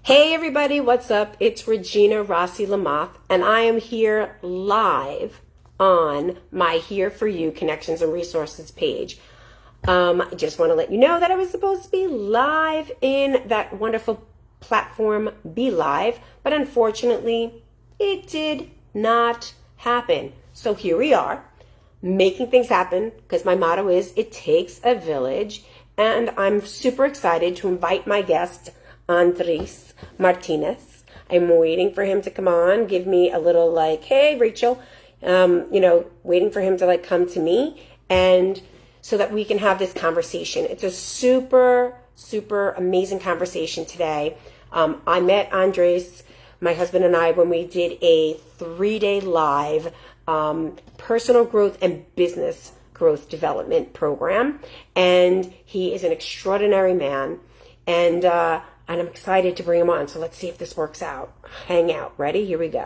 Hey everybody, what's up? It's Regina Rossi Lamoth, and I am here live on my Here For You Connections and Resources page. I just want to let you know that I was supposed to be live in that wonderful platform, Be Live, but unfortunately, it did not happen. So here we are, making things happen because my motto is it takes a village. And I'm super excited to invite my guest, Andres Martinez. I'm waiting for him to come on, give me a little like, hey, Rachel, waiting for him to like come to me and so that we can have this conversation. It's a super, super amazing conversation today. I met Andres, my husband and I, when we did a 3-day live personal growth and business growth development program. And he is an extraordinary man. And I'm excited to bring him on. So let's see if this works out. Hang out. Ready? Here we go.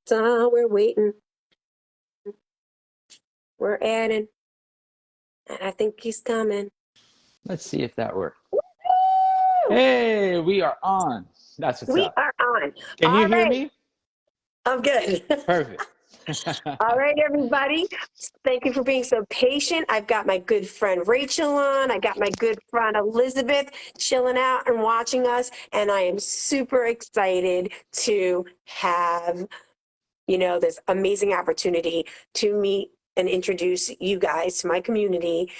So we're waiting. We're adding. And I think he's coming. Let's see if that works. Woo! Hey, we are on. That's what's We up. are on. Can you All hear right. me? I'm good. Perfect. All right, everybody. Thank you for being so patient. I've got my good friend Rachel on. I got my good friend Elizabeth chilling out and watching us. And I am super excited to have, this amazing opportunity to meet and introduce you guys to my community,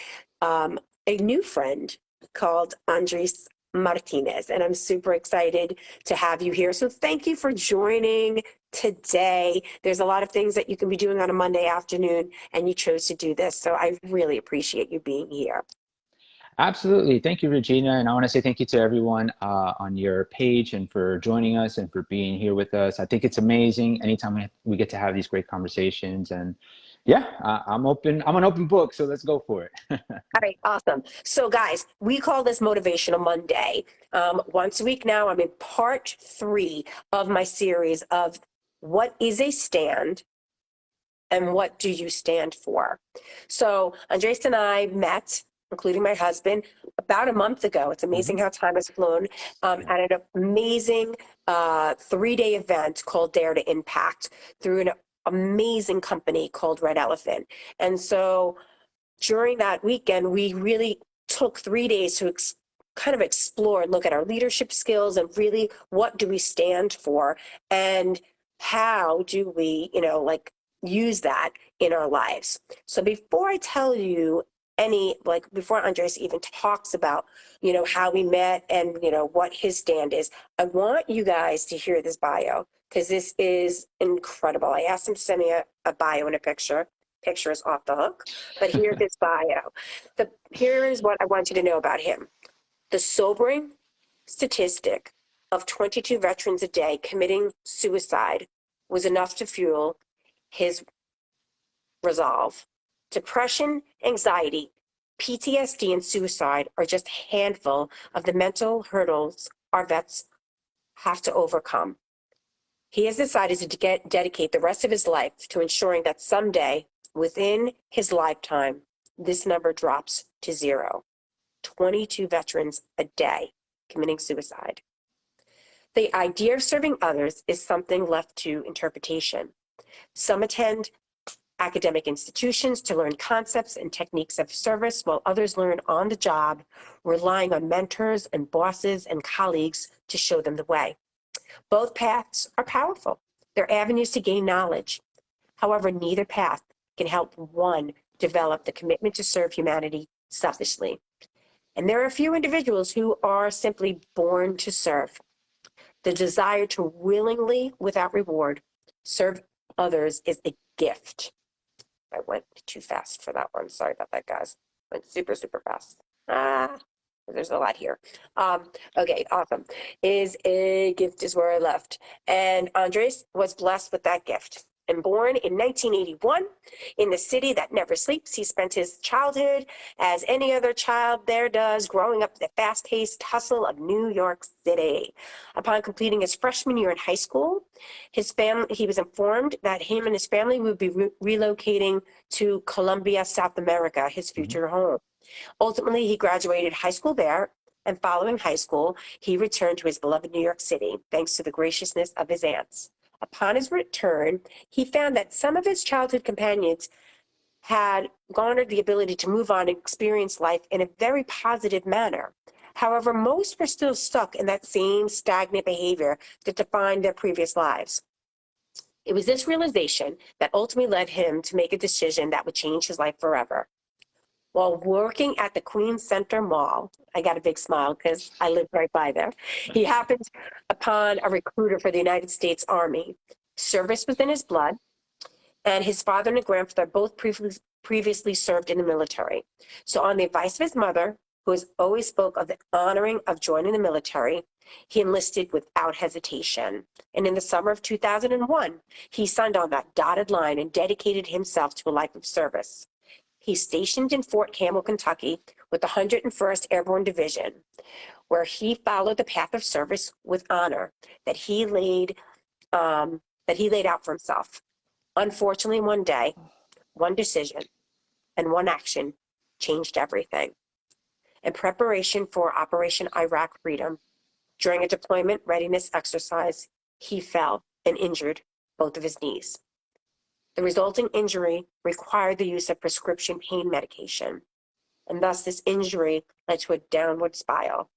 a new friend called Andres Martinez. And I'm super excited to have you here. So thank you for joining today. There's a lot of things that you can be doing on a Monday afternoon, and you chose to do this. So I really appreciate you being here. Absolutely. Thank you, Regina. And I want to say thank you to everyone on your page and for joining us and for being here with us. I think it's amazing anytime we get to have these great conversations. And yeah, I'm open. I'm an open book. So let's go for it. All right, awesome. So, guys, we call this Motivational Monday. Once a week now, I'm in part 3 of my series of what is a stand and what do you stand for? So Andres and I met, including my husband, about a month ago. It's amazing Mhm. how time has flown, Yeah. at an amazing 3-day event called Dare to Impact through an amazing company called Red Elephant. And so during that weekend, we really took 3 days to kind of explore and look at our leadership skills and really what do we stand for and how do we, use that in our lives. So before I tell you before Andres even talks about, how we met and, what his stand is, I want you guys to hear this bio because this is incredible. I asked him to send me a bio and a picture. Picture is off the hook. But here's his bio. Here is what I want you to know about him. The sobering statistic of 22 veterans a day committing suicide was enough to fuel his resolve. Depression, anxiety, PTSD, and suicide are just a handful of the mental hurdles our vets have to overcome. He has decided to dedicate the rest of his life to ensuring that someday, within his lifetime, this number drops to 0. 22 veterans a day committing suicide. The idea of serving others is something left to interpretation. Some attend academic institutions to learn concepts and techniques of service, while others learn on the job, relying on mentors and bosses and colleagues to show them the way. Both paths are powerful. They're avenues to gain knowledge. However, neither path can help one develop the commitment to serve humanity selflessly. And there are a few individuals who are simply born to serve. The desire to willingly, without reward, serve others is a gift. I went too fast for that one. Sorry about that, guys. Went super, super fast. There's a lot here. Okay, awesome. Is a gift is where I left. And Andres was blessed with that gift. And born in 1981 in the city that never sleeps, he spent his childhood as any other child there does, growing up in the fast-paced hustle of New York City. Upon completing his freshman year in high school, he was informed that him and his family would be relocating to Colombia, South America, his future home. Ultimately, he graduated high school there, and following high school, he returned to his beloved New York City, thanks to the graciousness of his aunts. Upon his return, he found that some of his childhood companions had garnered the ability to move on and experience life in a very positive manner. However, most were still stuck in that same stagnant behavior that defined their previous lives. It was this realization that ultimately led him to make a decision that would change his life forever. While working at the Queens Center Mall, I got a big smile because I lived right by there, he happened upon a recruiter for the United States Army. Service was in his blood, and his father and his grandfather both previously served in the military. So on the advice of his mother, who has always spoke of the honoring of joining the military, he enlisted without hesitation. And in the summer of 2001, he signed on that dotted line and dedicated himself to a life of service. He's stationed in Fort Campbell, Kentucky, with the 101st Airborne Division, where he followed the path of service with honor that he laid out for himself. Unfortunately, one day, one decision, and one action changed everything. In preparation for Operation Iraq Freedom, during a deployment readiness exercise, he fell and injured both of his knees. The resulting injury required the use of prescription pain medication, and thus this injury led to a downward spiral.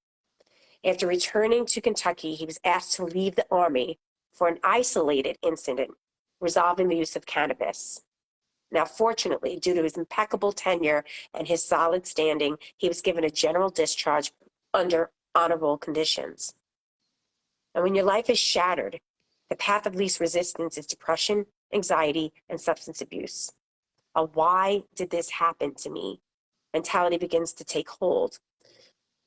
After returning to Kentucky, he was asked to leave the Army for an isolated incident, resolving the use of cannabis. Now, fortunately, due to his impeccable tenure and his solid standing, he was given a general discharge under honorable conditions. And when your life is shattered, the path of least resistance is depression, anxiety, and substance abuse. A why did this happen to me mentality begins to take hold.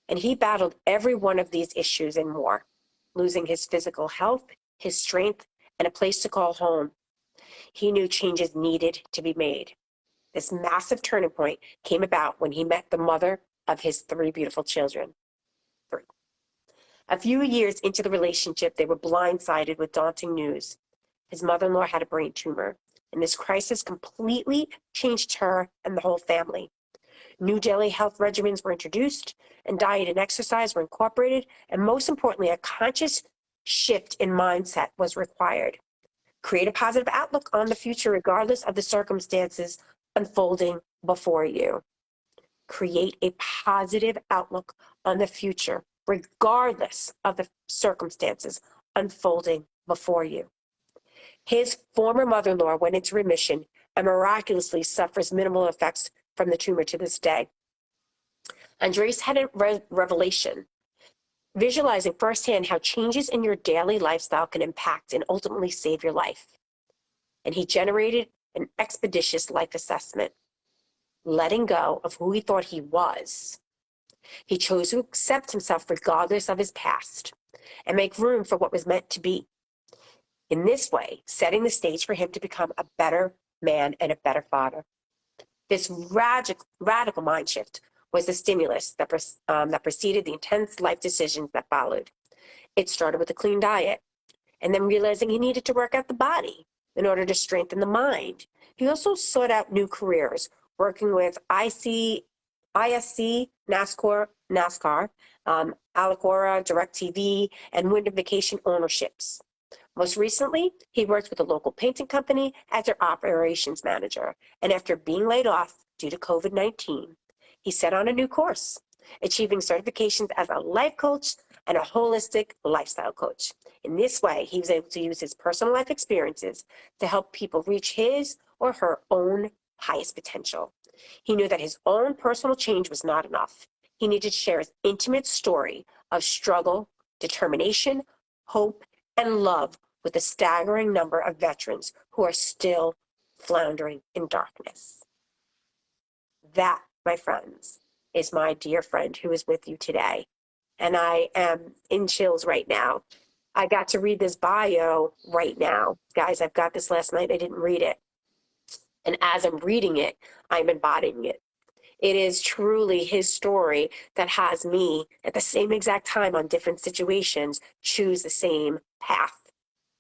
And he battled every one of these issues and more, losing his physical health, his strength, and a place to call home. He knew changes needed to be made. This massive turning point came about when he met the mother of his 3 beautiful children. 3. A few years into the relationship, they were blindsided with daunting news. His mother-in-law had a brain tumor, and this crisis completely changed her and the whole family. New daily health regimens were introduced, and diet and exercise were incorporated, and most importantly, a conscious shift in mindset was required. Create a positive outlook on the future regardless of the circumstances unfolding before you. Create a positive outlook on the future regardless of the circumstances unfolding before you. His former mother-in-law went into remission and miraculously suffers minimal effects from the tumor to this day. Andres had a revelation, visualizing firsthand how changes in your daily lifestyle can impact and ultimately save your life. And he generated an expeditious life assessment, letting go of who he thought he was. He chose to accept himself regardless of his past and make room for what was meant to be. In this way, setting the stage for him to become a better man and a better father. This radical mind shift was the stimulus that preceded the intense life decisions that followed. It started with a clean diet, and then realizing he needed to work out the body in order to strengthen the mind. He also sought out new careers, working with ISC, NASCAR, Alacora, DirecTV, and Wyndham Vacation Ownerships. Most recently, he worked with a local painting company as their operations manager, and after being laid off due to COVID-19, he set on a new course, achieving certifications as a life coach and a holistic lifestyle coach. In this way, he was able to use his personal life experiences to help people reach his or her own highest potential. He knew that his own personal change was not enough. He needed to share his intimate story of struggle, determination, hope, and love with a staggering number of veterans who are still floundering in darkness. That, my friends, is my dear friend who is with you today. And I am in chills right now. I got to read this bio right now. Guys, I've got this last night. I didn't read it. And as I'm reading it, I'm embodying it. It is truly his story that has me at the same exact time on different situations choose the same path.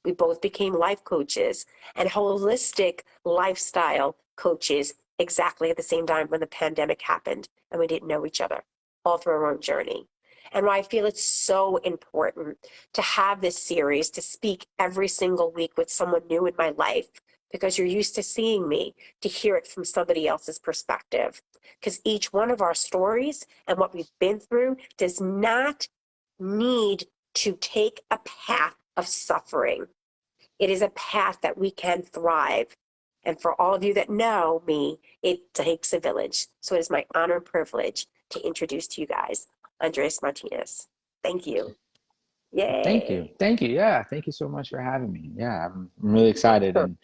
We both became life coaches and holistic lifestyle coaches exactly at the same time when the pandemic happened and we didn't know each other all through our own journey. And why I feel it's so important to have this series, to speak every single week with someone new in my life, because you're used to seeing me, to hear it from somebody else's perspective. Because each one of our stories and what we've been through does not need to take a path of suffering. It is a path that we can thrive. And for all of you that know me, it takes a village. So it is my honor and privilege to introduce to you guys Andres Martinez. Thank you. Thank you. Yay. Thank you. Yeah. Thank you so much for having me. Yeah. I'm really excited. And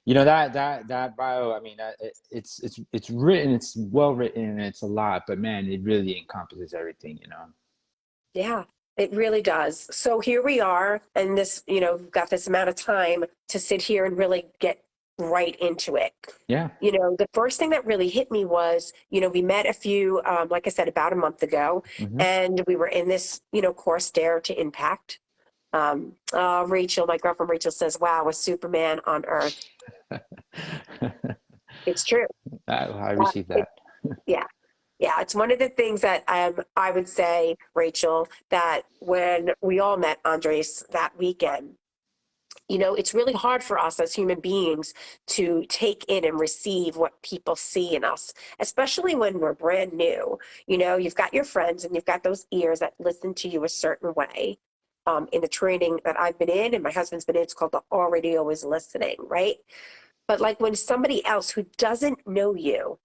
you know, that bio, I mean, it's written, it's well written, and it's a lot, but man, it really encompasses everything, you know. Yeah, it really does. So here we are, and this, we've got this amount of time to sit here and really get right into it. Yeah. The first thing that really hit me was, we met a few, like I said, about a month ago, Hmm. and we were in this, course, Dare to Impact. Rachel, my girlfriend Rachel says, wow, a Superman on Earth. It's true. I Uh, received it, that. yeah. Yeah, it's one of the things that I would say, Rachel, that when we all met Andres that weekend, it's really hard for us as human beings to take in and receive what people see in us, especially when we're brand new. You've got your friends and you've got those ears that listen to you a certain way. In the training that I've been in and my husband's been in, it's called the already always listening, right? But like when somebody else who doesn't know you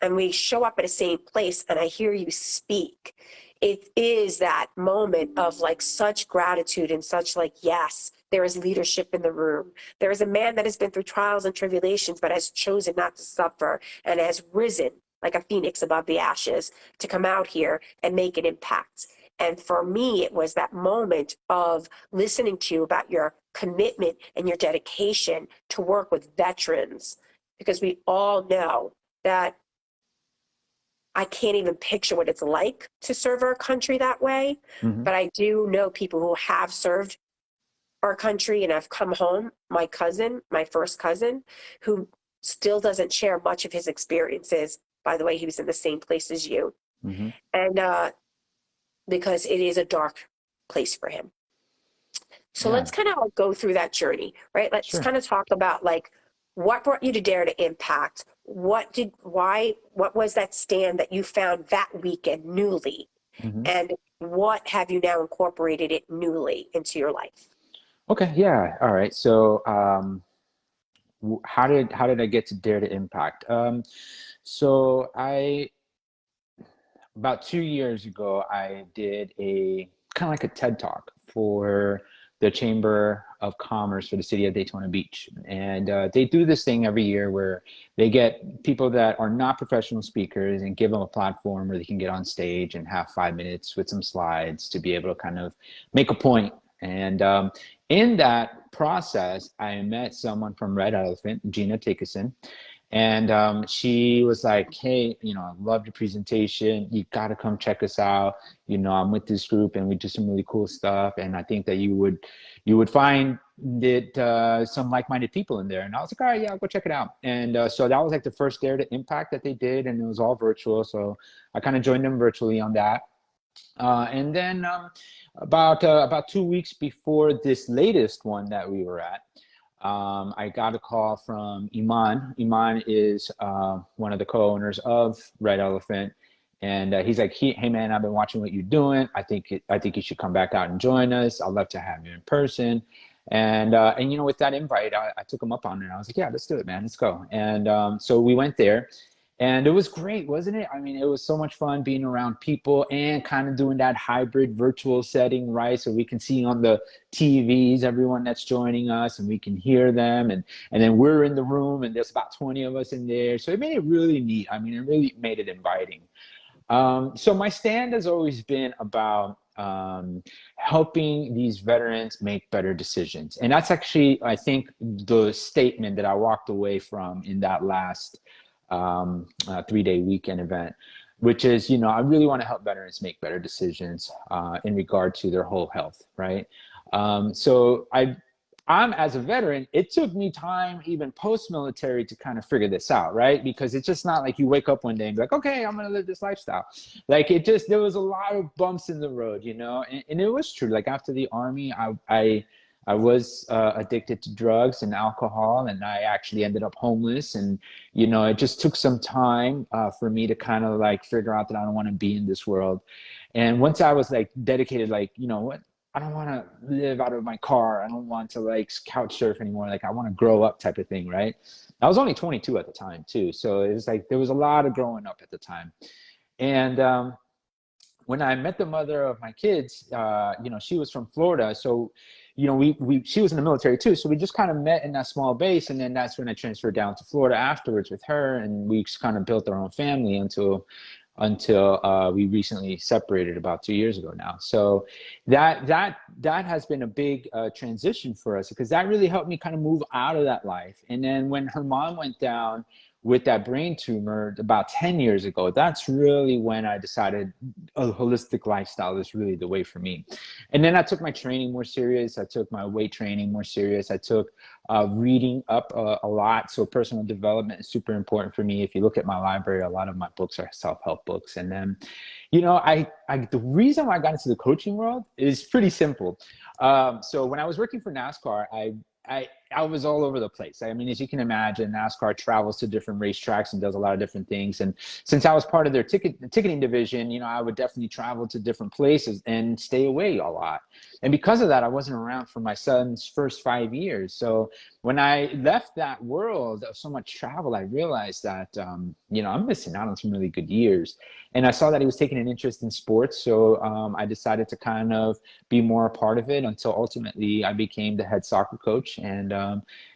and we show up at the same place and I hear you speak, it is that moment of like such gratitude and such like, yes, there is leadership in the room. There is a man that has been through trials and tribulations, but has chosen not to suffer and has risen like a phoenix above the ashes to come out here and make an impact. And for me, it was that moment of listening to you about your commitment and your dedication to work with veterans, because we all know that I can't even picture what it's like to serve our country that way. Hmm. But I do know people who have served our country and have come home. My cousin, my first cousin, who still doesn't share much of his experiences. By the way, he was in the same place as you. Hmm. And because it is a dark place for him. So Yeah. let's kind of go through that journey, right? Let's Sure. kind of talk about like what brought you to Dare to Impact? What was that stand that you found that weekend newly? Hmm. And what have you now incorporated it newly into your life? Okay. Yeah. All right. So, how did I get to Dare to Impact? So I about 2 years ago, I did a kind of like a TED Talk for the Chamber of Commerce for the city of Daytona Beach. And they do this thing every year where they get people that are not professional speakers and give them a platform where they can get on stage and have 5 minutes with some slides to be able to kind of make a point. And in that process, I met someone from Red Elephant, Gina Tickerson, and she was like, hey, I love your presentation. You got to come check us out. I'm with this group and we do some really cool stuff. And I think that you would find that some like-minded people in there. And I was like, all right, yeah, I'll go check it out. And so that was like the first Dare to Impact that they did. And it was all virtual. So I kind of joined them virtually on that. And then about 2 weeks before this latest one that we were at, I got a call from Iman. Iman is one of the co-owners of Red Elephant, and he's like, "Hey man, I've been watching what you're doing. I think you should come back out and join us. I'd love to have you in person." And with that invite, I took him up on it. I was like, "Yeah, let's do it, man. Let's go." And so we went there. And it was great, wasn't it? I mean, it was so much fun being around people and kind of doing that hybrid virtual setting, right? So we can see on the TVs everyone that's joining us and we can hear them. And then we're in the room and there's about 20 of us in there. So it made it really neat. I mean, it really made it inviting. So my stand has always been about helping these veterans make better decisions. And that's actually, I think, the statement that I walked away from in that last 3-day weekend event, which is, I really want to help veterans make better decisions in regard to their whole health, right? So I'm as a veteran, it took me time, even post-military, to kind of figure this out, right? Because it's just not like you wake up one day and be like, okay, I'm going to live this lifestyle. Like there was a lot of bumps in the road, and it was true. Like after the Army, I was addicted to drugs and alcohol, and I actually ended up homeless. And, it just took some time for me to kind of like figure out that I don't want to be in this world. And once I was like dedicated, like, what? I don't want to live out of my car. I don't want to like couch surf anymore. Like I want to grow up type of thing, right? I was only 22 at the time too. So it was like, there was a lot of growing up at the time. And when I met the mother of my kids, she was from Florida. So, she was in the military too. So we just kind of met in that small base. And then that's when I transferred down to Florida afterwards with her. And we just kind of built our own family until we recently separated about 2 years ago now. So that has been a big transition for us, because that really helped me kind of move out of that life. And then when her mom went down with that brain tumor about 10 years ago, that's really when I decided a holistic lifestyle is really the way for me. And then I took my training more serious. I took my weight training more serious. I took reading up a lot. So personal development is super important for me. If you look at my library, a lot of my books are self-help books. And then, the reason why I got into the coaching world is pretty simple. So when I was working for NASCAR, I was all over the place. I mean, as you can imagine, NASCAR travels to different racetracks and does a lot of different things. And since I was part of their ticketing division, I would definitely travel to different places and stay away a lot. And because of that, I wasn't around for my son's first 5 years. So when I left that world of so much travel, I realized that, I'm missing out on some really good years. And I saw that he was taking an interest in sports. So I decided to kind of be more a part of it until ultimately I became the head soccer coach. And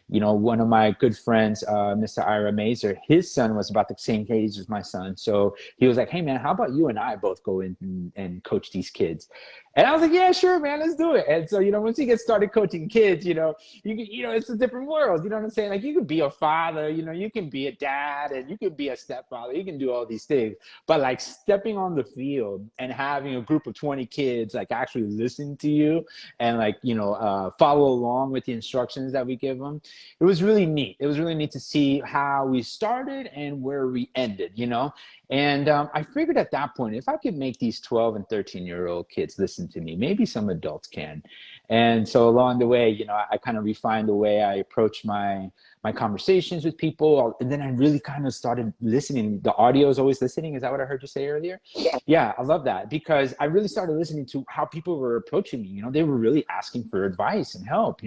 one of my good friends, Mr. Ira Mazer, his son was about the same age as my son. So he was like, hey, man, how about you and I both go in and coach these kids? And I was like, yeah, sure, man, let's do it. And so, once you get started coaching kids, it's a different world. You know what I'm saying? Like you could be a father, you can be a dad, and you could be a stepfather. You can do all these things. But like stepping on the field and having a group of 20 kids, like actually listen to you and like, follow along with the instructions that we give them. It was really neat. It was really neat to see how we started and where we ended, And I figured at that point, if I could make these 12 and 13-year-old kids listen to me, maybe some adults can. And so along the way, I kind of refined the way I approach my conversations with people. And then I really kind of started listening. The audio is always listening. Is that what I heard you say earlier? Yeah. Yeah, I love that, because I really started listening to how people were approaching me. They were really asking for advice and help,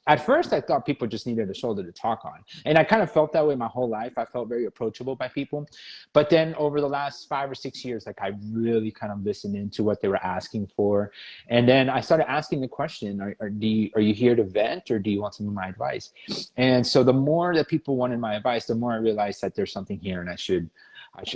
At first, I thought people just needed a shoulder to talk on. And I kind of felt that way my whole life. I felt very approachable by people. But then over the last 5 or 6 years, like I really kind of listened into what they were asking for. And then I started asking the question, are you here to vent, or do you want some of my advice? And so the more that people wanted my advice, the more I realized that there's something here and I should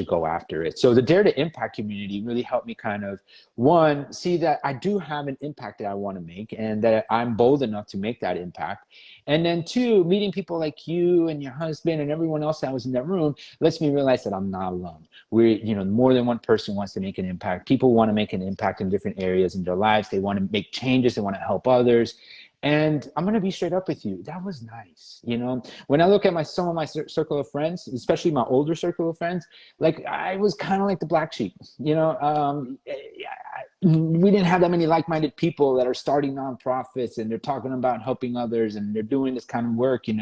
go after it. So the Dare to Impact community really helped me kind of, one, see that I do have an impact that I want to make and that I'm bold enough to make that impact. And then two, meeting people like you and your husband and everyone else that was in that room lets me realize that I'm not alone. More than one person wants to make an impact. People want to make an impact in different areas in their lives. They want to make changes. They want to help others. And I'm going to be straight up with you. That was nice. When I look at some of my circle of friends, especially my older circle of friends, like I was kind of like the black sheep, we didn't have that many like-minded people that are starting nonprofits and they're talking about helping others and they're doing this kind of work, and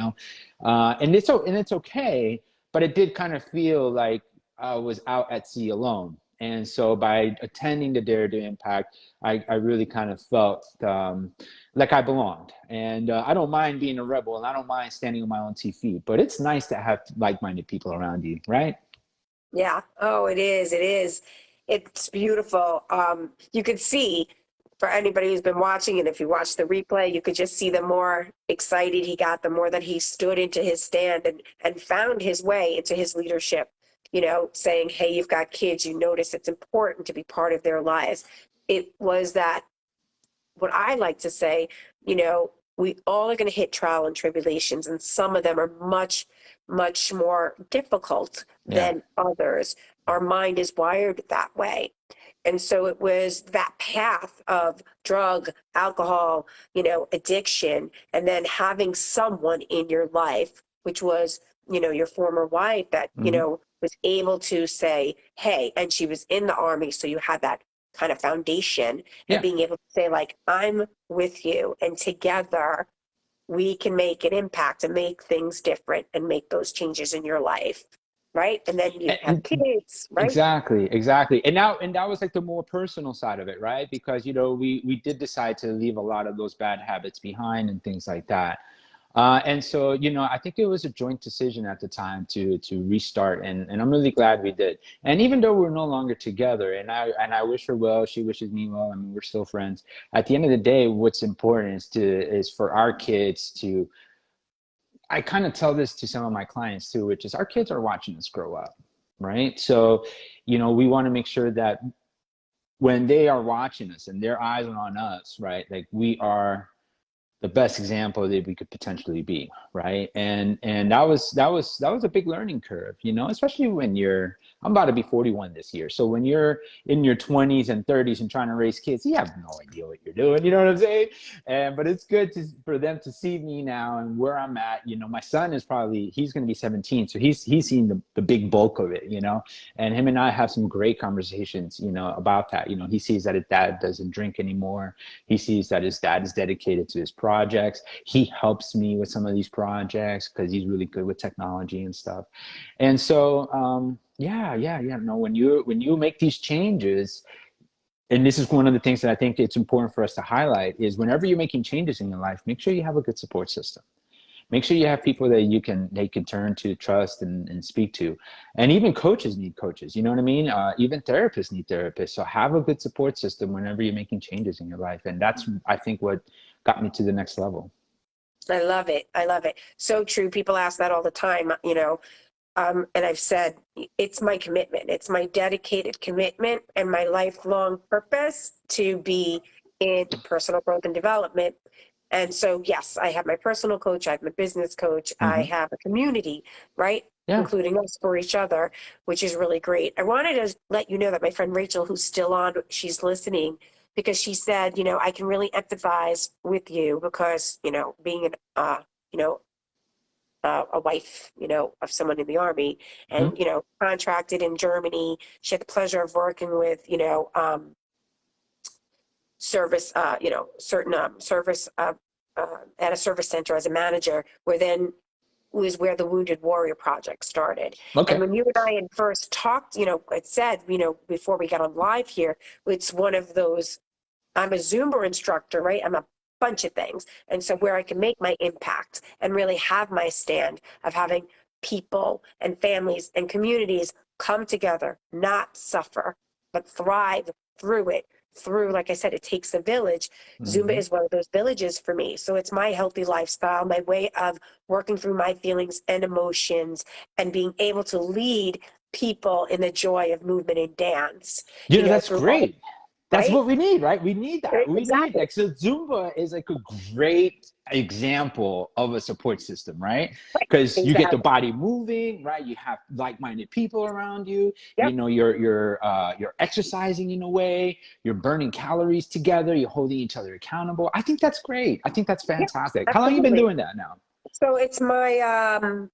it's okay, but it did kind of feel like I was out at sea alone. And so by attending the Dare to Impact, I really kind of felt like I belonged. And I don't mind being a rebel and I don't mind standing on my own 2 feet, but it's nice to have like-minded people around you, right? Yeah. Oh, it is. It is. It's beautiful. You could see, for anybody who's been watching, and if you watch the replay, you could just see the more excited he got, the more that he stood into his stand and found his way into his leadership, saying, hey, you've got kids, you notice it's important to be part of their lives. it was that, what I like to say, you know, we all are going to hit trial and tribulations, and some of them are much, much more difficult Yeah. than others. Our mind is wired that way. And so it was that path of drug, alcohol, you know, addiction, and then having someone in your life, which was, you know, your former wife, that, you Hmm. know, was able to say, hey, and she was in the army. So you had that kind of foundation, and Yeah. being able to say, like, I'm with you, and together we can make an impact and make things different and make those changes in your life. Right. And then you have And kids, right? exactly, exactly. And that was like the more personal side of it, right? Because we did decide to leave a lot of those bad habits behind and things like that. And so, I think it was a joint decision at the time to restart, and I'm really glad we did. And even though we're no longer together, and I wish her well, she wishes me well. I mean, we're still friends. At the end of the day, what's important is for our kids to. I kind of tell this to some of my clients too, which is our kids are watching us grow up, right? So, we want to make sure that when they are watching us and their eyes are on us, right? Like we are the best example that we could potentially be, right? And that was a big learning curve, especially when I'm about to be 41 this year. So when you're in your 20s and 30s and trying to raise kids, you have no idea what you're doing, you know what I'm saying? But it's good for them to see me now and where I'm at. My son is he's going to be 17, so he's seen the big bulk of it, and him and I have some great conversations, about that. He sees that his dad doesn't drink anymore. He sees that his dad is dedicated to his projects. He helps me with some of these projects because he's really good with technology and stuff. And so, yeah. No, when you make these changes, and this is one of the things that I think it's important for us to highlight, is whenever you're making changes in your life, make sure you have a good support system. Make sure you have people that they can turn to, trust, and speak to. And even coaches need coaches, you know what I mean? Even therapists need therapists. So have a good support system whenever you're making changes in your life. And that's, I think, what got me to the next level. I love it. I love it. So true. People ask that all the time, and I've said it's my commitment. It's my dedicated commitment and my lifelong purpose to be in personal growth and development. And so, yes, I have my personal coach, I have my business coach, I Hmm. have a community, right? Yeah. Including us for each other, which is really great. I wanted to let you know that my friend Rachel, who's still on, she's listening, because she said, I can really empathize with you because, being you know, a wife, of someone in the army, Hmm. and, contracted in Germany. She had the pleasure of working with, service, certain service at a service center as a manager, where then was where the Wounded Warrior Project started. And Okay. when you and I had first talked, it said, before we got on live here, it's one of those, I'm a Zumba instructor, right? I'm a bunch of things. And so where I can make my impact and really have my stand of having people and families and communities come together, not suffer, but thrive through it. Through, like I said, it takes a village. Zumba Hmm. is one of those villages for me. So it's my healthy lifestyle, my way of working through my feelings and emotions, and being able to lead people in the joy of movement and dance, That's through all, great. That's right? what we need, right? We need that. We need Exactly. like, so Zumba is like a great example of a support system, right? Right. Because you get the Exactly. body moving, right? You have like-minded people around you. Yep. You're exercising in a way. You're burning calories together. You're holding each other accountable. I think that's great. I think that's Yep. fantastic. How long you been Absolutely. doing that now? So it's my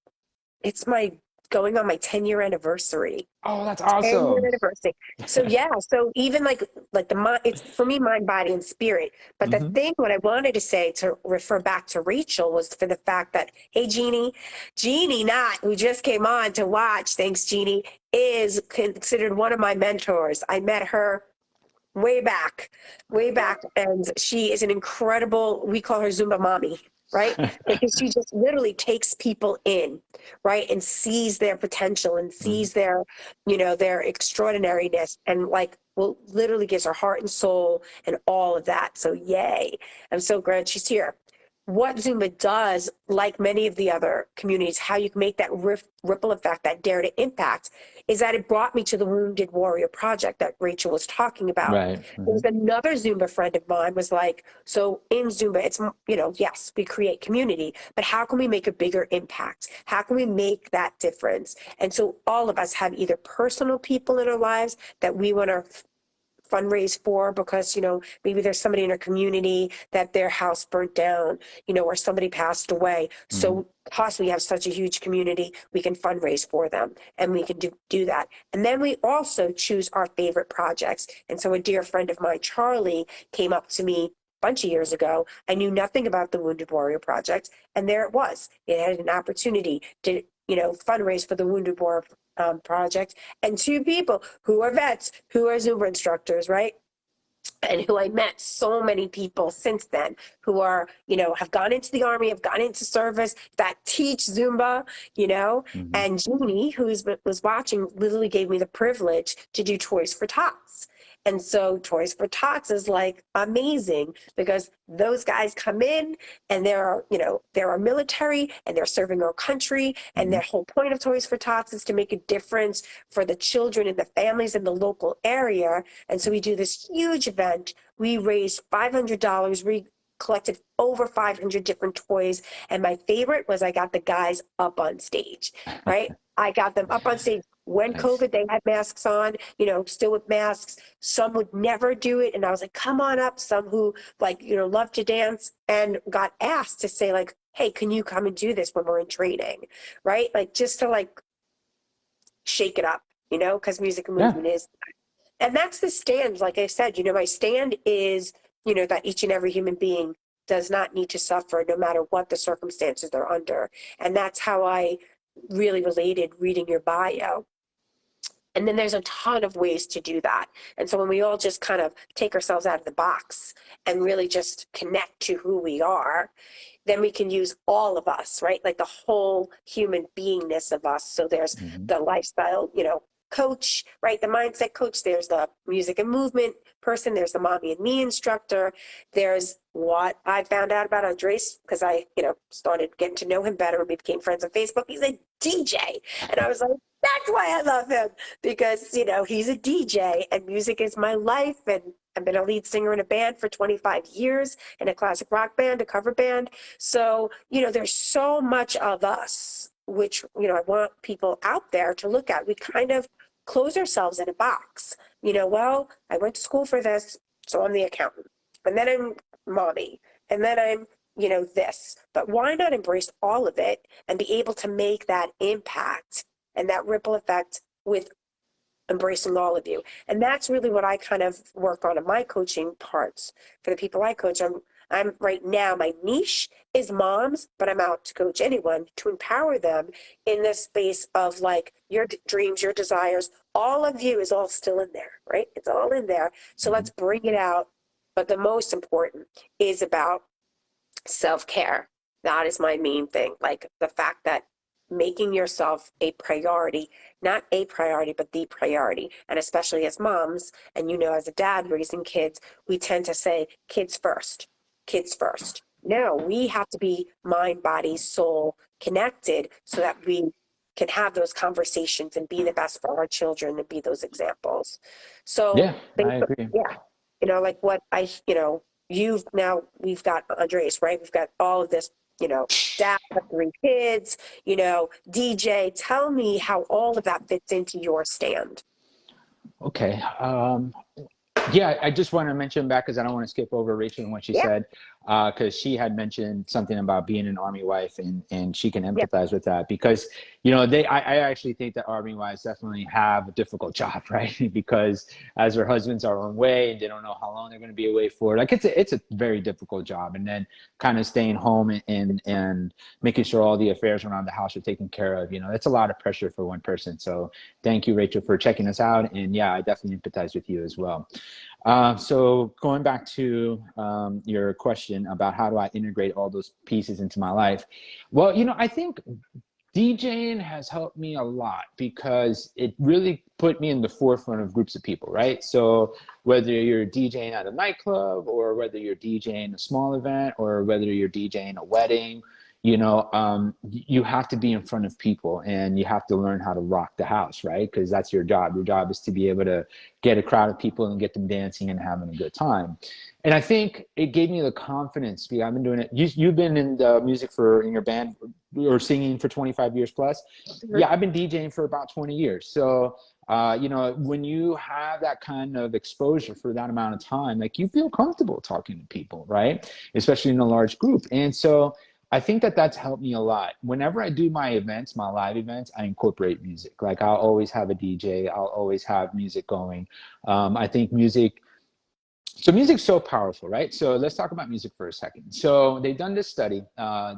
going on my 10-year anniversary. Oh, that's 10-year awesome. anniversary. So yeah, so even like the mind, it's for me mind, body, and spirit. But the Hmm. thing, what I wanted to say to refer back to Rachel was for the fact that, hey, Jeannie Knott, who just came on to watch, thanks Jeannie, is considered one of my mentors. I met her way back. And she is an incredible, we call her Zumba mommy, right? Because she just literally takes people in, right? And sees their potential and Hmm. sees their extraordinariness, and like, well, literally gives her heart and soul and all of that. So yay. I'm so glad she's here. what Zumba does, like many of the other communities, how you can make that ripple effect, that dare to impact, is that it brought me to the Wounded Warrior Project that Rachel was talking about. Right. There was another Zumba friend of mine was like, so in Zumba, it's, yes, we create community, but how can we make a bigger impact? How can we make that difference? And so all of us have either personal people in our lives that we want to fundraise for because, maybe there's somebody in our community that their house burnt down, or somebody passed away. Mm-hmm. So because we have such a huge community, we can fundraise for them and we can do that. And then we also choose our favorite projects. And so a dear friend of mine, Charlie, came up to me a bunch of years ago. I knew nothing about the Wounded Warrior Project. And there it was. It had an opportunity to, fundraise for the Wounded Warrior Project, and two people who are vets, who are Zumba instructors, right? And who I met so many people since then who are, have gone into the Army, have gone into service, that teach Zumba, Mm-hmm. and Jeannie, was watching, literally gave me the privilege to do Toys for Tots. And so Toys for Tots is like amazing because those guys come in and they're our military and they're serving our country. And Mm-hmm. their whole point of Toys for Tots is to make a difference for the children and the families in the local area. And so we do this huge event. We raised $500. We collected over 500 different toys. And my favorite was I got the guys up on stage, right? I got them up on stage. When Nice. COVID, they had masks on, still with masks. Some would never do it. And I was like, come on up. Some who love to dance and got asked to say like, hey, can you come and do this when we're in training? Right? Like just to shake it up, because music and Yeah. movement is. And that's the stand. Like I said, my stand is, that each and every human being does not need to suffer no matter what the circumstances they're under. And that's how I really related reading your bio. And then there's a ton of ways to do that. And so when we all just kind of take ourselves out of the box and really just connect to who we are, then we can use all of us, right? Like the whole human beingness of us. So there's Mm-hmm. the lifestyle, coach, right? The mindset coach. There's the music and movement person. There's the mommy and me instructor. There's what I found out about Andres because I, started getting to know him better and we became friends on Facebook. He's a DJ. And I was like, that's why I love him because, he's a DJ and music is my life. And I've been a lead singer in a band for 25 years in a classic rock band, a cover band. So, there's so much of us, which, I want people out there to look at. We kind of close ourselves in a box. Well, I went to school for this, so I'm the accountant. And then I'm mommy. And then I'm, this. But why not embrace all of it and be able to make that impact and that ripple effect with embracing all of you? And that's really what I kind of work on in my coaching parts for the people I coach. I'm right now, my niche is moms, but I'm out to coach anyone to empower them in this space of your dreams, your desires. All of you is all still in there, right? It's all in there. So Mm-hmm. let's bring it out. But the most important is about self-care. That is my main thing. Like the fact that making yourself a priority, not a priority, but the priority. And especially as moms, and as a dad raising kids, we tend to say kids first, kids first. No, we have to be mind, body, soul connected so that we can have those conversations and be the best for our children and be those examples. So, Yeah, I agree. yeah, like what we've got Andres, right? We've got all of this, dad of 3 kids, DJ. Tell me how all of that fits into your stand. Okay. Yeah, I just want to mention back because I don't want to skip over Rachel and what she Yeah, said, because she had mentioned something about being an Army wife, and she can yeah, empathize with that because I actually think that Army wives definitely have a difficult job, right? Because as their husbands are away and they don't know how long they're going to be away for, like it's a very difficult job, and then kind of staying home and making sure all the affairs around the house are taken care of. That's a lot of pressure for one person. So thank you, Rachel, for checking us out, and yeah, I definitely empathize with you as well. So going back to your question about how do I integrate all those pieces into my life? Well, I think DJing has helped me a lot because it really put me in the forefront of groups of people, right? So whether you're DJing at a nightclub or whether you're DJing a small event or whether you're DJing a wedding, you have to be in front of people and you have to learn how to rock the house, right? Because that's your job. Your job is to be able to get a crowd of people and get them dancing and having a good time. And I think it gave me the confidence because I've been doing it. You've been in the music in your band or singing for 25 years plus. Mhm. Yeah, I've been DJing for about 20 years. So, when you have that kind of exposure for that amount of time, like you feel comfortable talking to people, right? Especially in a large group. And so I think that that's helped me a lot. Whenever I do my events, my live events, I incorporate music. Like I'll always have a DJ. I'll always have music going. I think music's so powerful, right? So let's talk about music for a second. So they've done this study.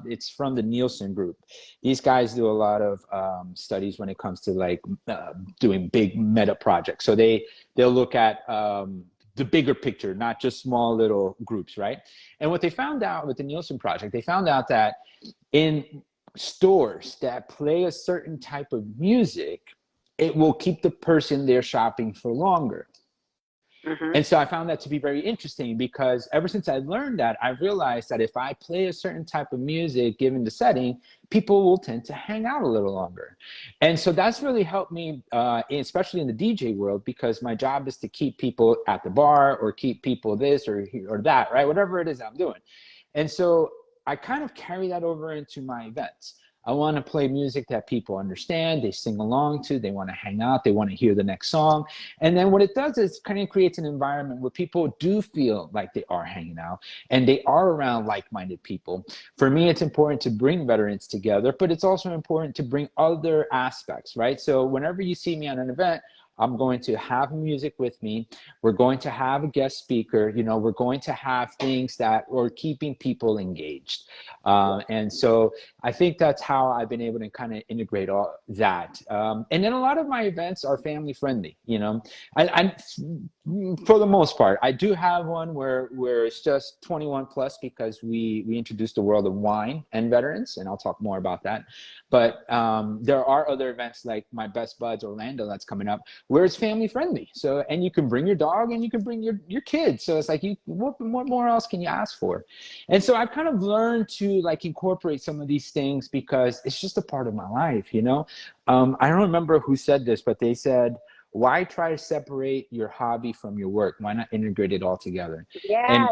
It's from the Nielsen Group. These guys do a lot of studies when it comes to like doing big meta projects. So they'll look at the bigger picture, not just small little groups, right? And what they found out with the Nielsen project, they found out that in stores that play a certain type of music, it will keep the person there shopping for longer. Mhm. And so I found that to be very interesting because ever since I learned that, I realized that if I play a certain type of music, given the setting, people will tend to hang out a little longer. And so that's really helped me, especially in the DJ world, because my job is to keep people at the bar or keep people this or that, right? Whatever it is I'm doing. And so I kind of carry that over into my events. I want to play music that people understand, they sing along to, they want to hang out, they want to hear the next song. And then what it does is kind of creates an environment where people do feel like they are hanging out and they are around like-minded people. For me, it's important to bring veterans together, but it's also important to bring other aspects, right? So whenever you see me at an event, I'm going to have music with me. We're going to have a guest speaker. We're going to have things that are keeping people engaged. And so I think that's how I've been able to kind of integrate all that. And then a lot of my events are family friendly. I for the most part, I do have one where it's just 21 plus because we introduced the world of wine and veterans, and I'll talk more about that. But there are other events like my Best Buds Orlando that's coming up where it's family friendly. So, and you can bring your dog and you can bring your kids. So it's like, what more else can you ask for? And so I've kind of learned to like incorporate some of these things because it's just a part of my life, I don't remember who said this, but they said, why try to separate your hobby from your work? Why not integrate it all together? And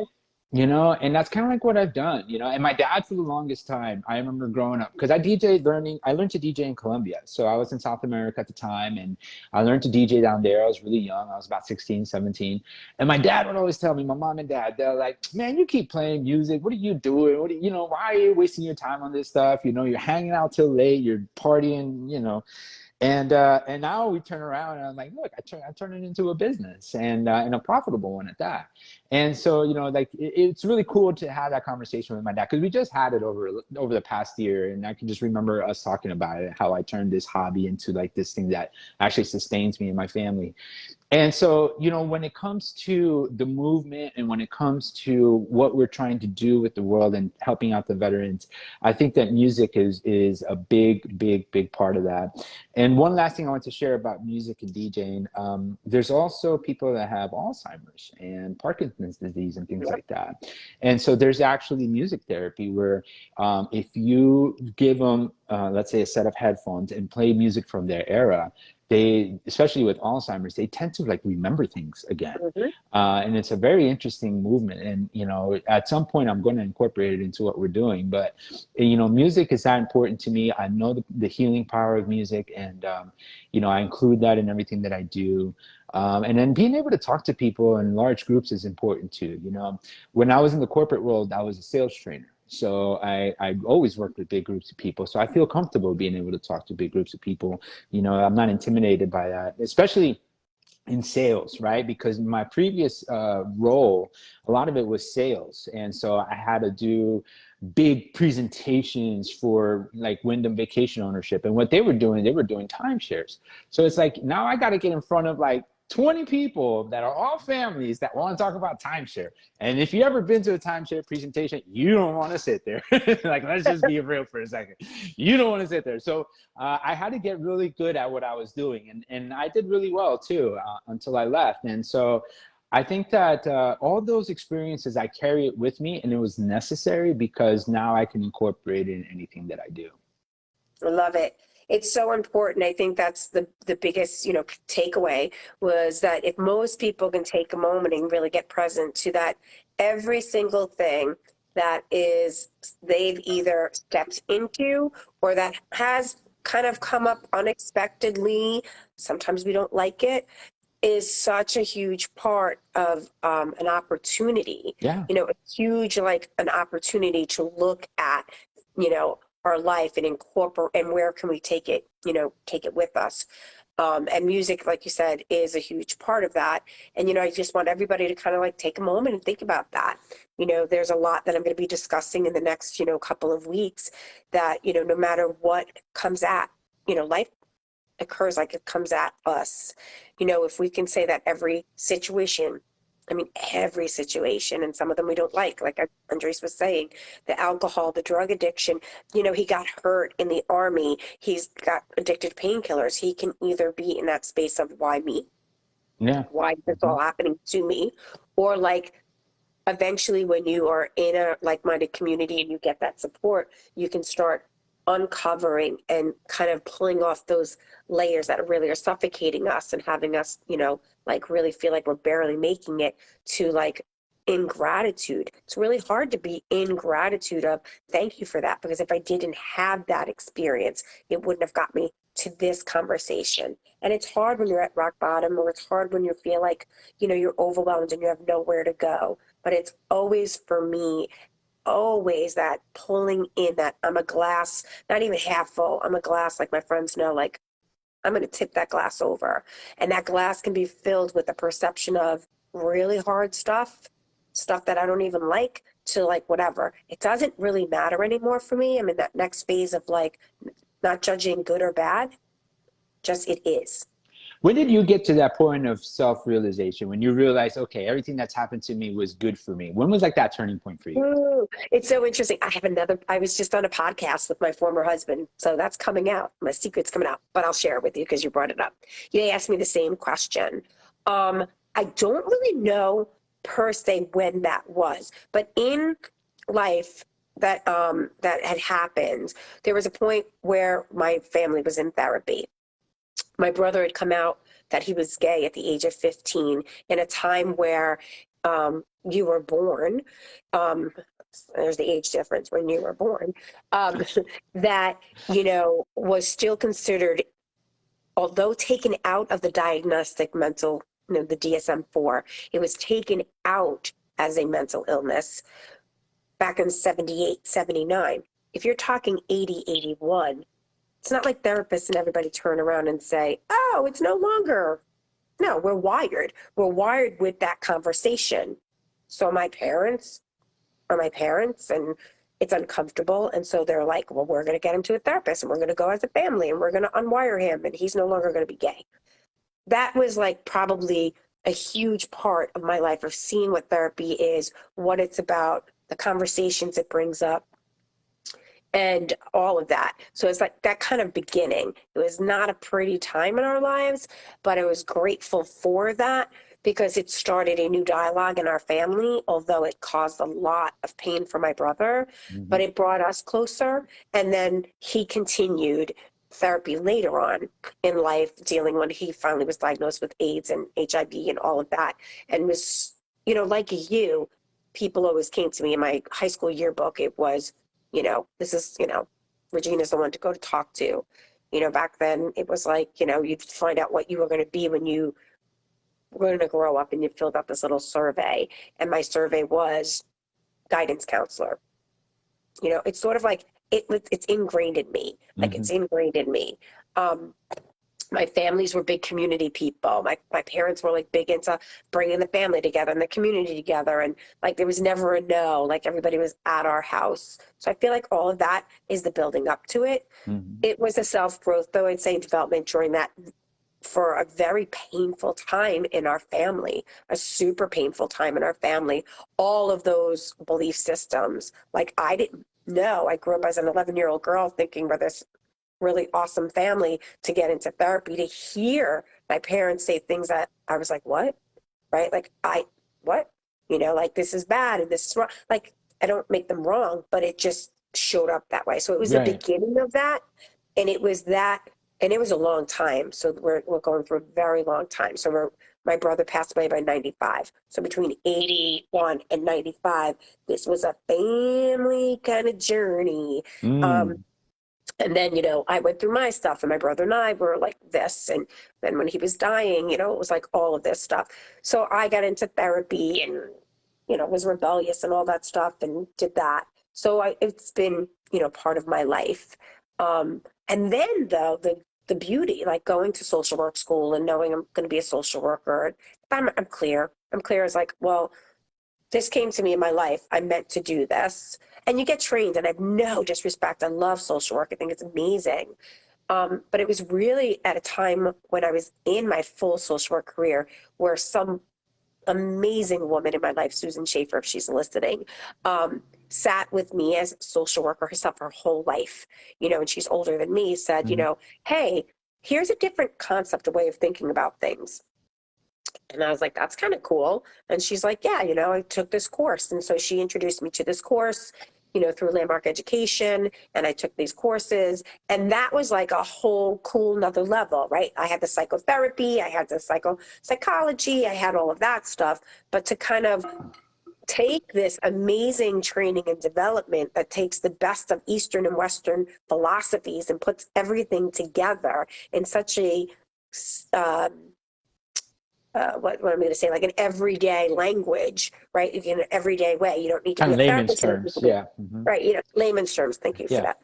Yes. and that's kind of like what I've done, and my dad for the longest time, I remember growing up, because I learned to DJ in Colombia. So I was in South America at the time, and I learned to DJ down there. I was really young. I was about 16, 17. And my dad would always tell me, my mom and dad, they're like, man, you keep playing music. What are you doing? Why are you wasting your time on this stuff? You're hanging out till late, you're partying. And now we turn around and I'm like, look, I turn it into a business and a profitable one at that. And so, it's really cool to have that conversation with my dad because we just had it over the past year. And I can just remember us talking about it, how I turned this hobby into like this thing that actually sustains me and my family. And so, when it comes to the movement and when it comes to what we're trying to do with the world and helping out the veterans, I think that music is a big, big, big part of that. And one last thing I want to share about music and DJing, there's also people that have Alzheimer's and Parkinson's disease and things like that. And so there's actually music therapy where if you give them, let's say, a set of headphones and play music from their era, they, especially with Alzheimer's, they tend to like remember things again. Mhm. And it's a very interesting movement. And, at some point I'm going to incorporate it into what we're doing. But, music is that important to me. I know the healing power of music and, I include that in everything that I do. And then being able to talk to people in large groups is important too. When I was in the corporate world, I was a sales trainer. So I always worked with big groups of people. So I feel comfortable being able to talk to big groups of people. I'm not intimidated by that, especially in sales, right? Because my previous role, a lot of it was sales. And so I had to do big presentations for like Wyndham Vacation Ownership. And what they were doing timeshares. So it's like, now I got to get in front of like 20 people that are all families that want to talk about timeshare. And if you ever been to a timeshare presentation, you don't want to sit there. Like, let's just be real for a second. You don't want to sit there. So I had to get really good at what I was doing. And I did really well too, until I left. And so I think that all those experiences, I carry it with me, and it was necessary because now I can incorporate it in anything that I do. I love it. It's so important. I think that's the biggest, takeaway was that if most people can take a moment and really get present to that, every single thing that is they've either stepped into or that has kind of come up unexpectedly, sometimes we don't like it, is such a huge part of an opportunity, Yeah. a huge, like an opportunity to look at, our life and incorporate, and where can we take it, take it with us. And music, like you said, is a huge part of that. And, I just want everybody to kind of like take a moment and think about that. There's a lot that I'm going to be discussing in the next, couple of weeks that, no matter what comes at, life occurs like it comes at us. If we can say that every situation, every situation, and some of them we don't like Andres was saying, the alcohol, the drug addiction, he got hurt in the army, he's got addicted to painkillers. He can either be in that space of why me? Yeah. Why is this all happening to me? Or like, eventually when you are in a like-minded community and you get that support, you can start uncovering and kind of pulling off those layers that really are suffocating us and having us, like really feel like we're barely making it, to like in gratitude. It's really hard to be in gratitude of thank you for that, because if I didn't have that experience, it wouldn't have got me to this conversation. And it's hard when you're at rock bottom, or it's hard when you feel like, you're overwhelmed and you have nowhere to go. But it's always, for me, always that pulling in that I'm a glass, not even half full. I'm a glass, like my friends know, like I'm going to tip that glass over. And that glass can be filled with the perception of really hard stuff that I don't even like, to like whatever. It doesn't really matter anymore for me. I'm in that next phase of like not judging good or bad, just it is. When did you get to that point of self-realization, when you realized, okay, everything that's happened to me was good for me? When was like that turning point for you? Ooh, it's so interesting. I was just on a podcast with my former husband, so that's coming out. My secret's coming out, but I'll share it with you because you brought it up. You asked me the same question. I don't really know per se when that was, but in life that had happened, there was a point where my family was in therapy. My brother had come out that he was gay at the age of 15, in a time where you were born. Um, there's the age difference when you were born. Um, that, was still considered, although taken out of the diagnostic mental, the DSM-4, it was taken out as a mental illness back in 78, 79. If you're talking 80, 81, it's not like therapists and everybody turn around and say, oh, it's no longer. No, we're wired. We're wired with that conversation. So my parents are my parents, and it's uncomfortable. And so they're like, well, we're going to get him to a therapist, and we're going to go as a family, and we're going to unwire him, and he's no longer going to be gay. That was like probably a huge part of my life, of seeing what therapy is, what it's about, the conversations it brings up, and all of that. So it's like that kind of beginning. It was not a pretty time in our lives, but I was grateful for that, because it started a new dialogue in our family, although it caused a lot of pain for my brother, but it brought us closer. And then he continued therapy later on in life, dealing when he finally was diagnosed with AIDS and HIV and all of that. And was, like you, people always came to me in my high school yearbook. It was, this is, Regina's the one to go to talk to. Back then it was like, you'd find out what you were going to be when you were going to grow up, and you filled out this little survey. And my survey was guidance counselor. It's sort of like, it's ingrained in me. Like it's ingrained in me. My families were big community people. My parents were like big into bringing the family together and the community together. And like, there was never a no, like everybody was at our house. So I feel like all of that is the building up to it. It was a self-growth, though, I'd say, development during that for a very painful time in our family, a super painful time in our family. All of those belief systems, like I didn't know. I grew up as an 11-year-old girl thinking we're this really awesome family to get into therapy, to hear my parents say things that I was like, what? Right? Like, what? Like this is bad and this is wrong. Like, I don't make them wrong, but it just showed up that way. So it was the Right. beginning of that. And it was that, and it was a long time. So we're going through a very long time. So my brother passed away by 95. So between 81 and 95, this was a family kind of journey. Um, Mm. and then, I went through my stuff, and my brother and I were like this. And then when he was dying, it was like all of this stuff. So I got into therapy and, was rebellious and all that stuff and did that. So it's been, part of my life. And then though, the beauty, like going to social work school and knowing I'm going to be a social worker, I'm clear. I'm clear as like, well, this came to me in my life. I meant to do this. And you get trained, and I have no disrespect. I love social work. I think it's amazing. But it was really at a time when I was in my full social work career where some amazing woman in my life, Susan Schaefer, if she's listening, sat with me as a social worker herself her whole life, and she's older than me, said, Hmm. hey, here's a different concept, a way of thinking about things. And I was like, that's kind of cool. And she's like, yeah, I took this course. And so she introduced me to this course, through Landmark Education. And I took these courses. And that was like a whole cool another level, right? I had the psychotherapy, I had the psychology, I had all of that stuff. But to kind of take this amazing training and development that takes the best of Eastern and Western philosophies and puts everything together in such a um, what am I going to say, like an everyday language, right? In an everyday way. You don't need to Kind be of a layman's therapist. terms. Yeah. Hmm. Right? Layman's terms. Thank you for Yeah. that.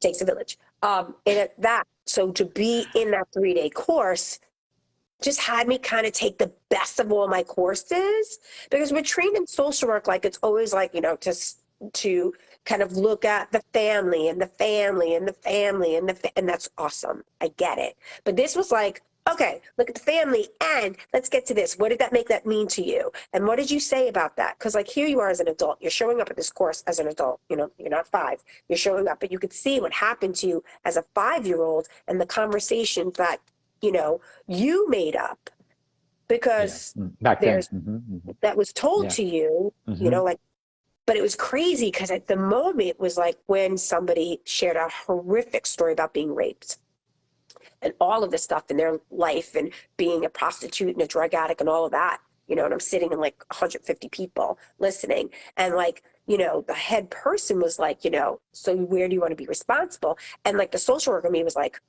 Takes a village. So to be in that 3-day course just had me kind of take the best of all my courses, because we're trained in social work like it's always like, to kind of look at the family and the family and the family and that's awesome. I get it. But this was like, okay, look at the family and let's get to this. What did that make that mean to you? And what did you say about that? Because like here you are as an adult, you're showing up at this course as an adult, you're not 5, you're showing up, but you could see what happened to you as a 5-year-old and the conversations that, you know, you made up Yeah. because Mm. Back then. there's Hmm. Hmm. that was told Yeah. to you, Hmm. like, but it was crazy because at the moment it was like when somebody shared a horrific story about being raped and all of this stuff in their life and being a prostitute and a drug addict and all of that, and I'm sitting in like 150 people listening. And like, the head person was like, so where do you want to be responsible? And like the social worker in me was like,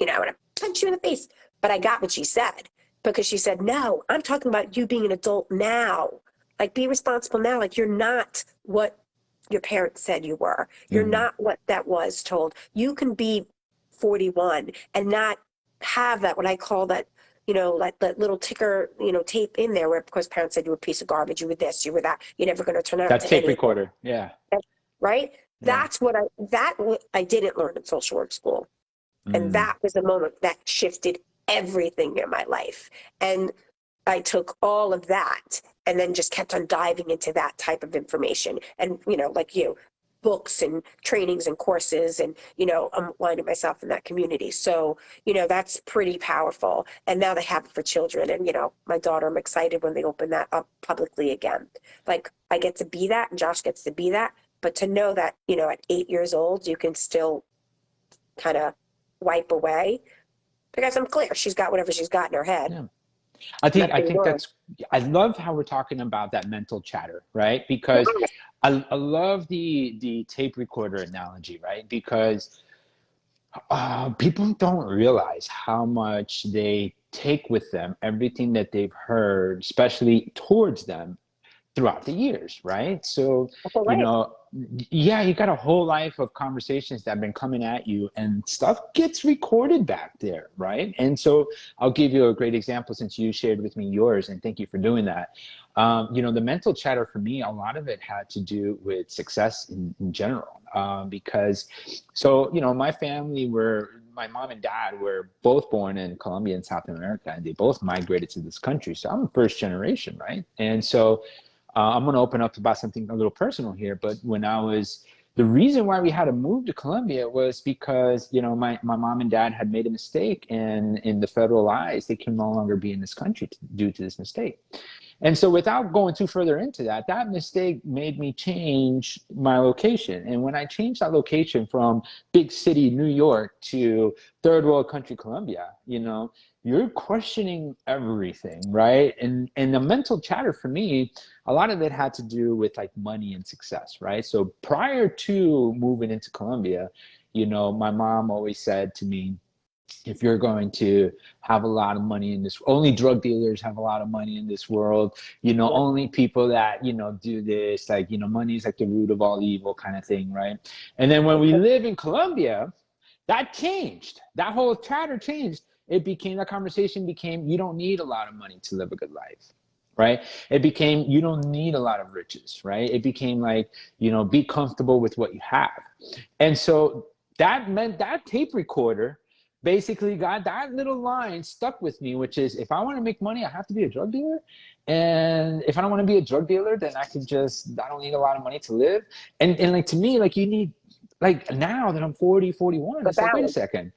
I want to punch you in the face. But I got what she said, because she said, no, I'm talking about you being an adult now. Like, be responsible now. Like, you're not what your parents said you were. You're Hmm. not what that was told. You can be 41 and not have that, what I call that, like that little ticker, tape in there where, because parents said you were a piece of garbage, you were this, you were that, you're never going to turn out That to tape anything, recorder. Yeah. right? Yeah. That I didn't learn in social work school. And Mm. that was the moment that shifted everything in my life. And I took all of that and then just kept on diving into that type of information. And, like books and trainings and courses, and, I'm aligning myself in that community. So, that's pretty powerful. And now they have it for children. And, my daughter, I'm excited when they open that up publicly again. Like, I get to be that, and Josh gets to be that. But to know that, at 8 years old, you can still kind of wipe away, because I'm clear she's got whatever she's got in her head. Yeah. I think I Nothing think wrong. that's I love how we're talking about that mental chatter, right? Because I love the tape recorder analogy, right? Because people don't realize how much they take with them everything that they've heard, especially towards them throughout the years, right? So, That's all you right. know, yeah, you got a whole life of conversations that have been coming at you, and stuff gets recorded back there, right? And so I'll give you a great example since you shared with me yours, and thank you for doing that. The mental chatter for me, a lot of it had to do with success in general, because, so, my family were my mom and dad were both born in Colombia and South America, and they both migrated to this country. So I'm first generation, right? And so I'm going to open up about something a little personal here. But the reason why we had to move to Colombia was because, my mom and dad had made a mistake, and in the federal eyes, they can no longer be in this country due to this mistake. And so without going too further into that, that mistake made me change my location. And when I changed that location from big city New York to third world country Colombia, you're questioning everything, right? And the mental chatter for me, a lot of it had to do with like money and success, right? So prior to moving into Colombia, my mom always said to me, if you're going to have a lot of money in this, only drug dealers have a lot of money in this world, only people that, do this, like, money is like the root of all evil kind of thing, right? And then when we live in Colombia, that changed. That whole chatter changed. That conversation became, you don't need a lot of money to live a good life, right? It became, you don't need a lot of riches, right? It became like, be comfortable with what you have. And so that meant that tape recorder basically got that little line stuck with me, which is, if I want to make money, I have to be a drug dealer. And if I don't want to be a drug dealer, then I don't need a lot of money to live. And like, to me, like, you need, like, now that I'm 40, 41, it's like, wait a second.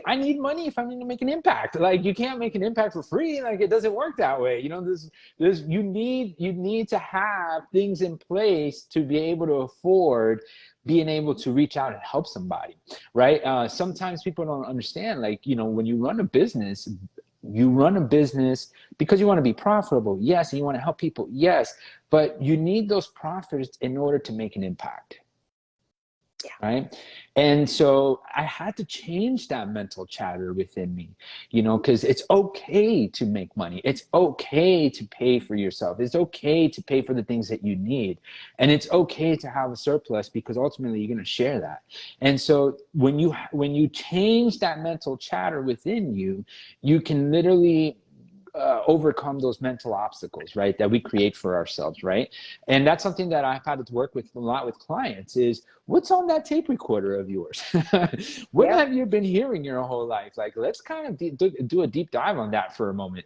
I need money if I'm going to make an impact. Like, you can't make an impact for free. Like, it doesn't work that way. You need to have things in place to be able to afford being able to reach out and help somebody, right? Sometimes people don't understand, like, when you run a business because you want to be profitable, yes, and you want to help people, yes, but you need those profits in order to make an impact. Yeah. Right. And so I had to change that mental chatter within me, because it's okay to make money. It's okay to pay for yourself. It's okay to pay for the things that you need. And it's okay to have a surplus, because ultimately you're going to share that. And so when you change that mental chatter within you, you can literally overcome those mental obstacles, right, that we create for ourselves, right? And that's something that I've had to work with a lot with clients is, what's on that tape recorder of yours? What have you been hearing your whole life? Like, let's kind of do a deep dive on that for a moment,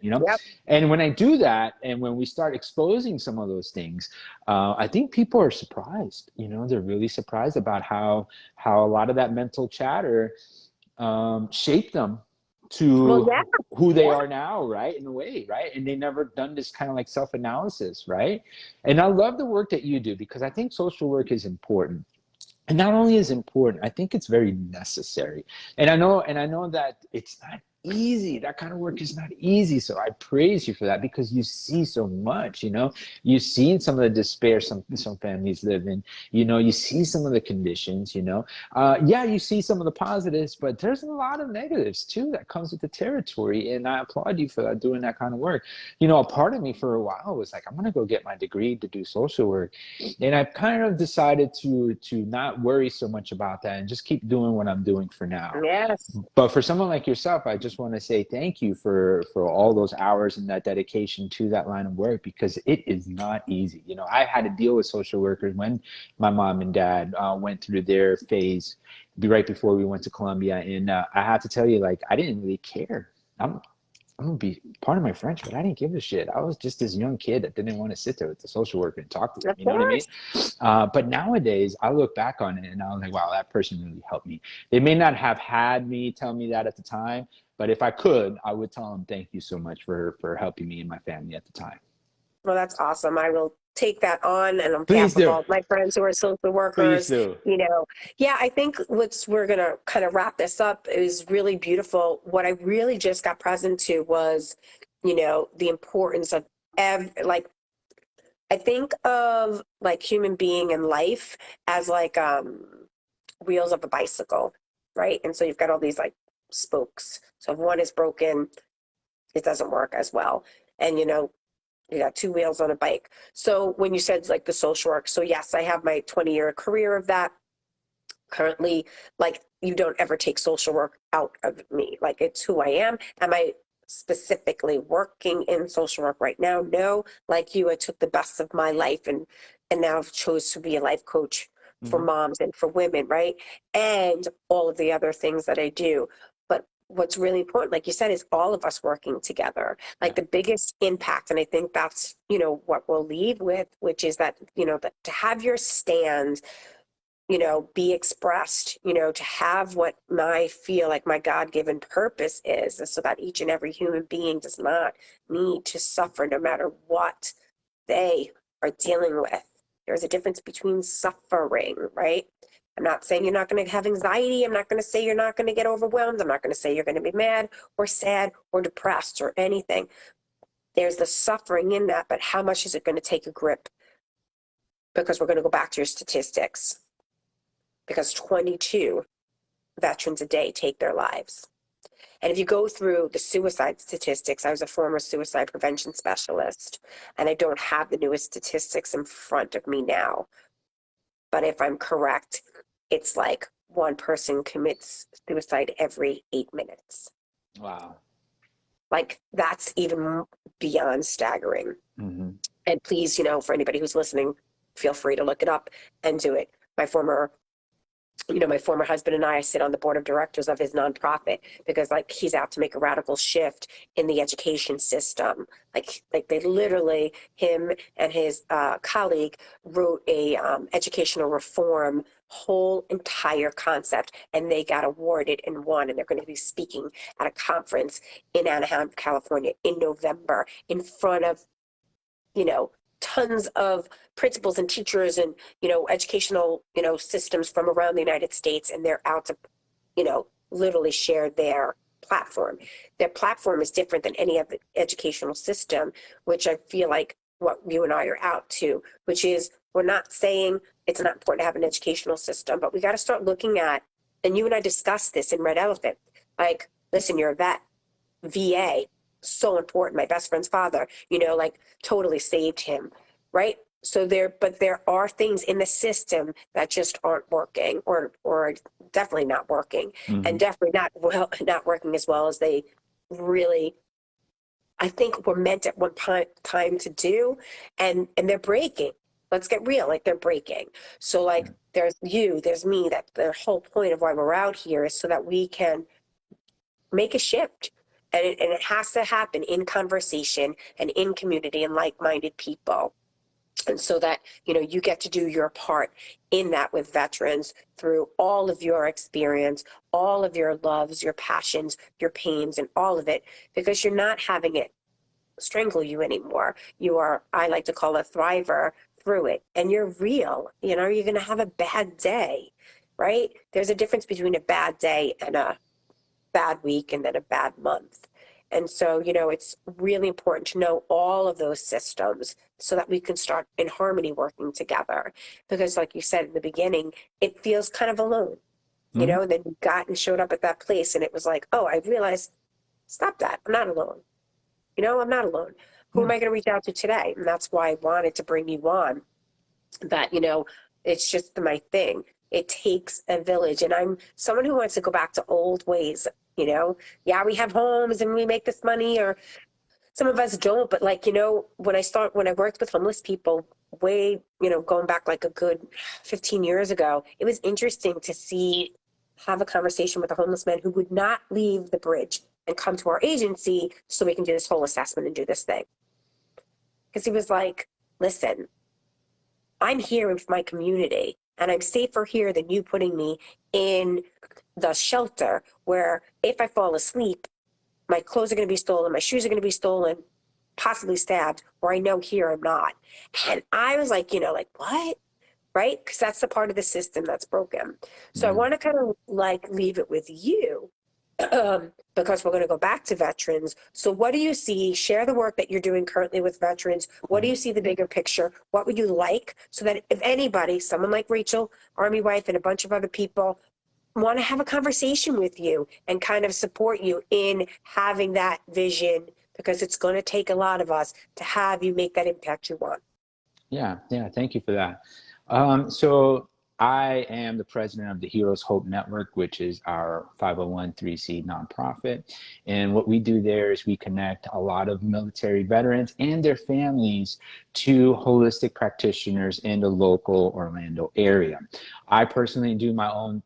And when I do that, and when we start exposing some of those things, I think people are surprised, they're really surprised about how a lot of that mental chatter shaped them to who they are now, right? In a way, right? And they never done this kind of like self-analysis, right? And I love the work that you do, because I think social work is important. And not only is important, I think it's very necessary. And I know that it's not easy. That kind of work is not easy. So I praise you for that, because you see so much, you've seen some of the despair some families live in, you see some of the conditions, you see some of the positives, but there's a lot of negatives too that comes with the territory. And I applaud you for that, doing that kind of work. A part of me for a while was like, I'm going to go get my degree to do social work. And I've kind of decided to not worry so much about that and just keep doing what I'm doing for now. Yes. But for someone like yourself, I just want to say thank you for all those hours and that dedication to that line of work, because it is not easy. I had to deal with social workers when my mom and dad went through their phase right before we went to Colombia. And I have to tell you, like, I didn't really care. I'm gonna be part of my French, but I didn't give a shit. I was just this young kid that didn't want to sit there with the social worker and talk to them. You know what I mean? But nowadays, I look back on it and I was like, wow, that person really helped me. They may not have had me tell me that at the time, but if I could, I would tell them, thank you so much for helping me and my family at the time. Well, that's awesome. I will take that on, and on Please behalf of do. all of my friends who are social Please workers, do. I think we're going to kind of wrap this up. It was really beautiful. What I really just got present to was, the importance of I think of like human being and life as like wheels of a bicycle, right? And so you've got all these like spokes. So if one is broken, it doesn't work as well. And you got two wheels on a bike. So when you said like the social work, so yes, I have my 20-year career of that. Currently, like, you don't ever take social work out of me. Like, it's who I am. Am I specifically working in social work right now? No. Like you, I took the best of my life and now I've chose to be a life coach for moms and for women, right? And all of the other things that I do. But what's really important, like you said, is all of us working together. Like Yeah. the biggest impact, and I think that's, what we'll leave with, which is that, that to have your stand, be expressed, to have what I feel like my God-given purpose is so that each and every human being does not need to suffer no matter what they are dealing with. There's a difference between suffering, right? I'm not saying you're not going to have anxiety. I'm not going to say you're not going to get overwhelmed. I'm not going to say you're going to be mad or sad or depressed or anything. There's the suffering in that, but how much is it going to take a grip? Because we're going to go back to your statistics. Because 22 veterans a day take their lives. And if you go through the suicide statistics, I was a former suicide prevention specialist, and I don't have the newest statistics in front of me now. But if I'm correct, it's like one person commits suicide every 8 minutes. Wow. Like that's even beyond staggering. Mm-hmm. And please, for anybody who's listening, feel free to look it up and do it. My former husband and I sit on the board of directors of his nonprofit because like he's out to make a radical shift in the education system. Like they literally, him and his colleague wrote a educational reform whole entire concept, and they got awarded and won, and they're going to be speaking at a conference in Anaheim, California in November in front of, tons of principals and teachers and, educational, systems from around the United States. And they're out to, literally share their platform. Their platform is different than any other educational system, which I feel like what you and I are out to, which is we're not saying it's not important to have an educational system, but we got to start looking at, and you and I discussed this in Red Elephant, like, listen, you're a vet, VA, so important. My best friend's father, like totally saved him, right? But there are things in the system that just aren't working, or definitely not working, and definitely not working as well as they really, I think, were meant at one time to do, and they're breaking. Let's get real, like they're breaking. So like there's me. That the whole point of why we're out here is so that we can make a shift. And it has to happen in conversation and in community and like-minded people. And so that, you get to do your part in that with veterans through all of your experience, all of your loves, your passions, your pains, and all of it, because you're not having it strangle you anymore. You are, I like to call a thriver through it. And you're real. You're going to have a bad day, right? There's a difference between a bad day and a bad week and then a bad month. And so, it's really important to know all of those systems so that we can start in harmony working together. Because like you said in the beginning, it feels kind of alone, and then you got and showed up at that place and it was like, oh, I realized, stop that. I'm not alone. I'm not alone. Who am I going to reach out to today? And that's why I wanted to bring you on. That, it's just my thing. It takes a village. And I'm someone who wants to go back to old ways, Yeah, we have homes and we make this money, or some of us don't. But like, when I worked with homeless people way, going back like a good 15 years ago, it was interesting to have a conversation with a homeless man who would not leave the bridge and come to our agency so we can do this whole assessment and do this thing. Because he was like, listen, I'm here with my community and I'm safer here than you putting me in the shelter where if I fall asleep, my clothes are going to be stolen, my shoes are going to be stolen, possibly stabbed, or I know here I'm not. And I was like, like, what? Right? Because that's the part of the system that's broken. So I want to kind of like leave it with you, because we're going to go back to veterans. So what do you see? Share the work that you're doing currently with veterans. What do you see the bigger picture? What would you like? So that if anybody, someone like Rachel, Army wife, and a bunch of other people want to have a conversation with you and kind of support you in having that vision, because it's going to take a lot of us to have you make that impact you want. Yeah, thank you for that. So I am the president of the Heroes Hope Network, which is our 501(c) nonprofit. And what we do there is we connect a lot of military veterans and their families to holistic practitioners in the local Orlando area. I personally do my own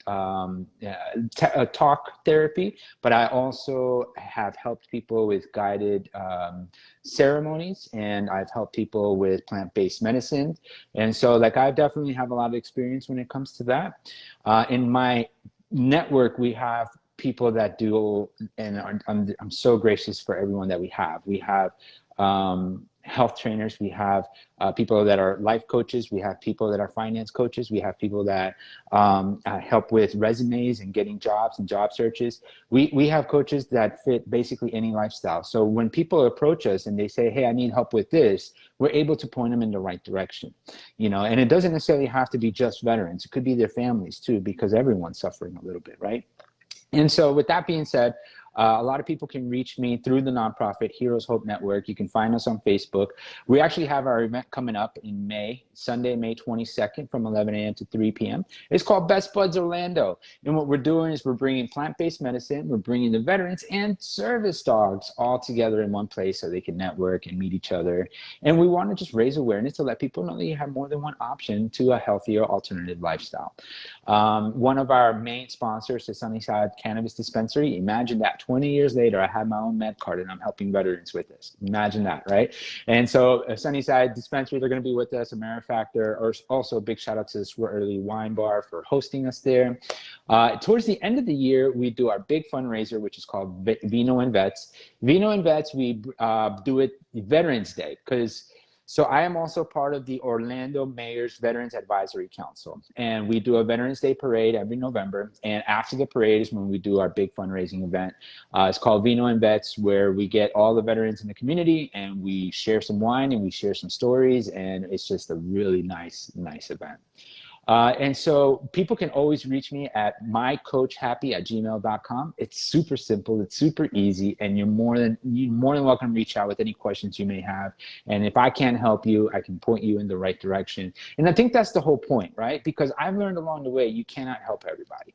talk therapy, but I also have helped people with guided ceremonies, and I've helped people with plant-based medicine. And so like I definitely have a lot of experience when it comes to that. In my network, we have people that do, and I'm so gracious for everyone that we have. We have health trainers, we have people that are life coaches, we have people that are finance coaches, we have people that help with resumes and getting jobs and job searches. We have coaches that fit basically any lifestyle. So when people approach us and they say, hey, I need help with this, we're able to point them in the right direction, you know. And it doesn't necessarily have to be just veterans. It could be their families too, because everyone's suffering a little bit, right? And so with that being said, a lot of people can reach me through the nonprofit Heroes Hope Network. You can find us on Facebook. We actually have our event coming up in May, Sunday, May 22nd from 11 a.m. to 3 p.m. It's called Best Buds Orlando. And what we're doing is we're bringing plant-based medicine, we're bringing the veterans and service dogs all together in one place so they can network and meet each other. And we want to just raise awareness to let people know that you have more than one option to a healthier alternative lifestyle. One of our main sponsors, the Sunnyside Cannabis Dispensary, imagine that 20 years later, I have my own med card and I'm helping veterans with this. Imagine that, right? And so Sunnyside Dispensary, they're going to be with us. AmeriFactor, or also a big shout out to the Swirly Wine Bar for hosting us there. Towards the end of the year, we do our big fundraiser, which is called Vino and Vets. Vino and Vets, we do it Veterans Day, because so I am also part of the Orlando Mayor's Veterans Advisory Council, and we do a Veterans Day parade every November. And after the parade is when we do our big fundraising event. It's called Vino and Vets, where we get all the veterans in the community and we share some wine and we share some stories, and it's just a really nice event. And so people can always reach me at mycoachhappy@gmail.com. It's super simple. It's super easy. And you're more than welcome to reach out with any questions you may have. And if I can't help you, I can point you in the right direction. And I think that's the whole point, right? Because I've learned along the way, you cannot help everybody.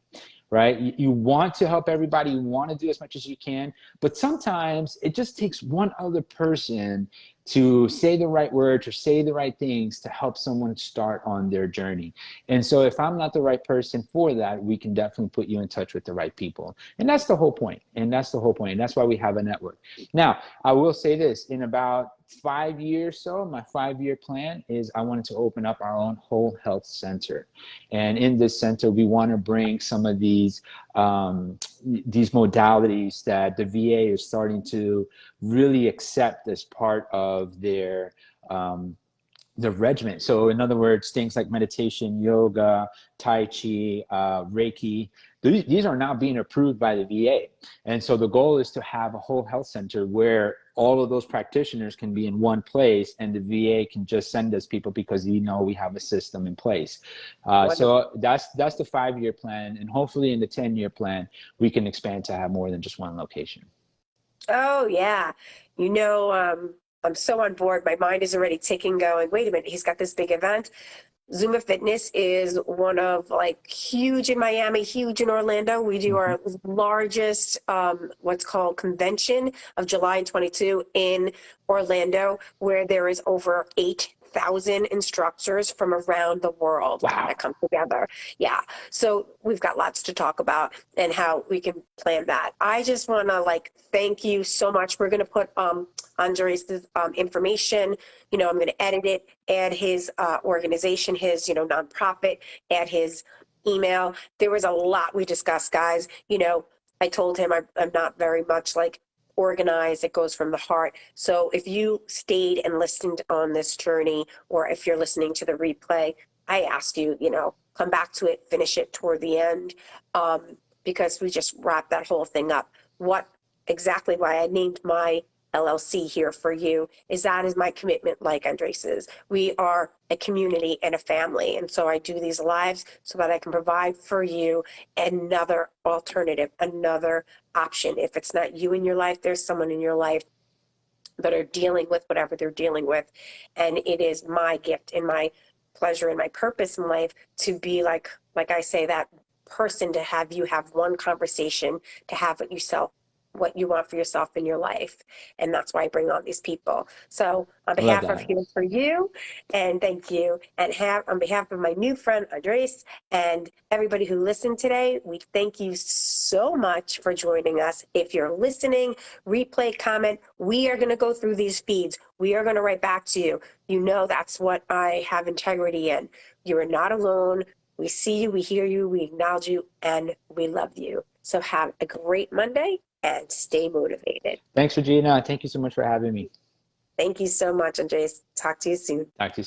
Right? You want to help everybody, you want to do as much as you can, but sometimes it just takes one other person to say the right words or say the right things to help someone start on their journey. And so if I'm not the right person for that, we can definitely put you in touch with the right people. And that's the whole point. And that's the whole point. And that's why we have a network. Now, I will say this, in about 5 years so, my 5-year plan is I wanted to open up our own whole health center. And in this center, we want to bring some of these modalities that the VA is starting to really accept as part of their the regimen. So in other words, things like meditation, yoga, Tai Chi, Reiki, these are now being approved by the VA. And so the goal is to have a whole health center where all of those practitioners can be in one place, and the VA can just send us people because we know we have a system in place. So that's the 5-year plan. And hopefully in the 10-year plan, we can expand to have more than just one location. Oh, yeah. You know, I'm so on board. My mind is already ticking, going, wait a minute, he's got this big event. Zumba Fitness is one of huge in Miami, huge in Orlando. We do our largest what's called convention of July 22 in Orlando, where there is over 8,000 instructors from around the world that come together. Yeah. So we've got lots to talk about and how we can plan that. I just want to thank you so much. We're going to put Andres' information, I'm going to edit it, add his organization, his, nonprofit, add his email. There was a lot we discussed, guys. I told him I'm not very much organized. It goes from the heart. So if you stayed and listened on this journey, or if you're listening to the replay, I ask you, come back to it, finish it toward the end, because we just wrapped that whole thing up. What exactly why I named my LLC Here for You is that is my commitment, like Andres's. We are a community and a family. And so I do these lives so that I can provide for you another alternative, another option. If it's not you in your life, there's someone in your life that are dealing with whatever they're dealing with. And it is my gift and my pleasure and my purpose in life to be like I say, that person to have you have one conversation to have with yourself, what you want for yourself in your life. And that's why I bring on these people. So on I love behalf of that. Here For You, and thank you, and on behalf of my new friend, Andres, and everybody who listened today, we thank you so much for joining us. If you're listening, replay, comment, we are going to go through these feeds. We are going to write back to you. You know, that's what I have integrity in. You are not alone. We see you, we hear you, we acknowledge you, and we love you. So have a great Monday and stay motivated. Thanks, Regina. Thank you so much for having me. Thank you so much, Andres. Talk to you soon. Talk to you soon.